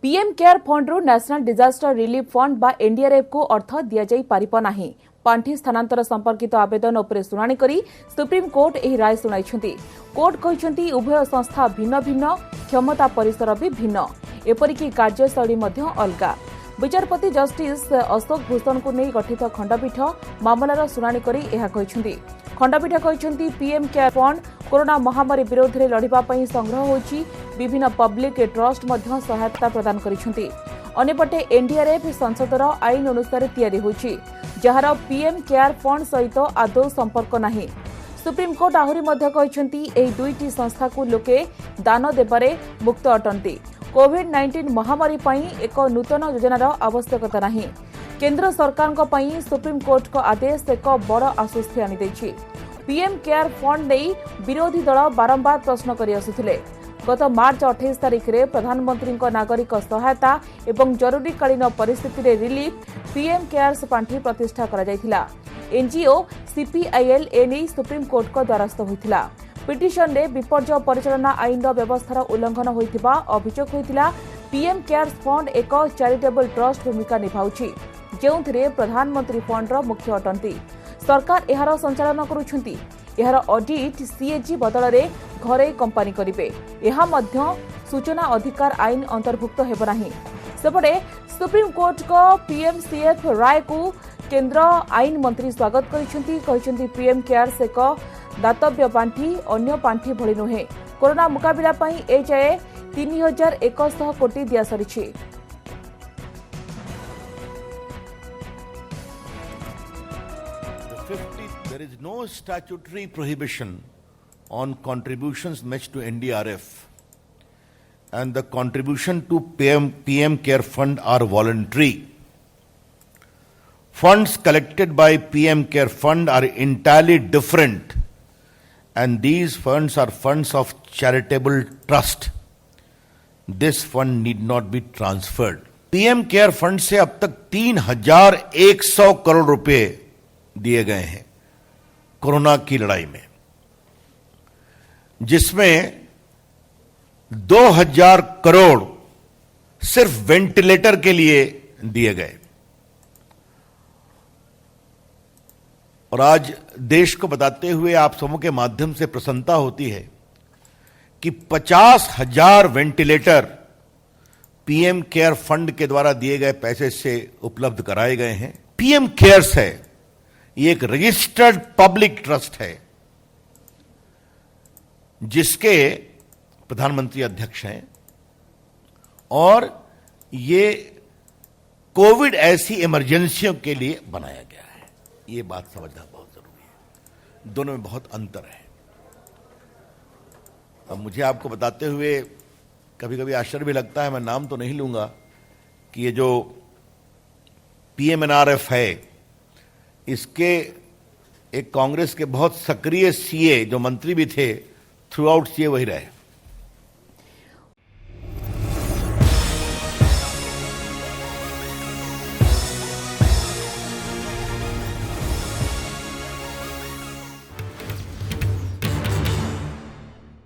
PM care fund रु national disaster relief fund बा NDRF को अर्थ दिया जाई पारिबो नाही। पांठी स्थानांतर संपर्कित आवेदन उपरे सुनानी करी सुप्रीम कोर्ट एही राय सुनाइछंती। कोर्ट कहिसंती उभय संस्था भिन्न भिन्न, क्षमता परिसर भी भिन्न, एपरिकी कार्यशैली मध्य अलगा। विचारपति जस्टिस अशोक भूषण को नहीं गठित खंडपीठ मामलार सुनानी करी एहा कहिसंती। खंडपीठ कहिसंती पीएम केयर फंड कोरोना महामारी विरोध में लड़िबा पई संग्रह होछि। विभिन्न पब्लिक ट्रस्ट मध्य सहायता प्रदान करिसंती। अन्यपटे एनडीआरएफ संसदर आईन अनुसार तैयारी होछि, जहार पीएम केयर फंड सहित आदौ संपर्क नाही। सुप्रीम कोर्ट आहुरी मध्य कहिसंती एही दुईटी संस्था को लोके दान देबारे मुक्त अटंती। कोविड-19 महामारी पई एक नूतन योजनार आवश्यकता नाही। केंद्र सरकार पई सुप्रीम कोर्ट को आदेश एक बड़ आश्वस्ति आनी दैछि। पीएम केयर फंड नहीं विरोधी दल बारंबार प्रश्न करि आसुथिले। गत मार्च 28 तारिख रे प्रधानमंत्री नागरिक सहायता एवं जरूरीकालीन परिस्थिति रे रिलीफ पीएम केयर्स पांठी प्रतिष्ठा करा जायथिला। एनजीओ सीपीआईएल एने सुप्रीम कोर्ट को द्वारस्थ होइथिला। पिटिशन रे विपर्य परिचालना आईन व्यवस्थार उल्लंघन होइथिबा अभियोग होइथिला। पीएम केयर्स फंड एक चैरिटेबल ट्रस्ट भूमिका निभाउछि, जेउथिरे प्रधानमंत्री फंड रो मुख्य अटंती। सरकार एहार संचालन करुछंती। एहार ऑडिट सीएजी बदल रे घरे कंपनी करिवे। एहा मध्य सूचना अधिकार आईन अंतर्भुक्त हेब नाही। सेपटे सुप्रीम कोर्ट को पीएमसीएफ राय को केंद्र आईन मंत्री स्वागत करिसंती। कहिसंती पीएम केयर्स एक दातव्य पांठी अन्य पांठी भଳି नुहे। कोरोना मुकाबिला पई ए जाए 3100 कोटी दिया सरिछि। There is no statutory prohibition on contributions made to NDRF, and the contribution to PM Care Fund are voluntary. Funds collected by PM Care Fund are entirely different, and these funds are funds of charitable trust. This fund need not be transferred. PM Care Fund से अब तक 3100 करोड़ रुपए दिए गए हैं corona की लड़ाई में, जिसमें 2000 करोड़ सिर्फ वेंटिलेटर के लिए दिए गए। और आज देश को बताते हुए आप सबों के माध्यम से प्रसन्नता होती है कि 50,000 वेंटिलेटर पीएम केयर फंड के द्वारा दिए गए पैसे से उपलब्ध कराए गए हैं। पीएम केयर्स है, ये एक रजिस्टर्ड पब्लिक ट्रस्ट है जिसके प्रधानमंत्री अध्यक्ष हैं, और ये कोविड ऐसी इमरजेंसियों के लिए बनाया गया है। ये बात समझना बहुत जरूरी है। दोनों में बहुत अंतर है। अब मुझे आपको बताते हुए कभी कभी आश्चर्य भी लगता है, मैं नाम तो नहीं लूंगा, कि ये जो पीएमएनआरएफ है, इसके एक कांग्रेस के बहुत सक्रिय सीए जो मंत्री भी थे, थ्रू आउट सीए वही रहे।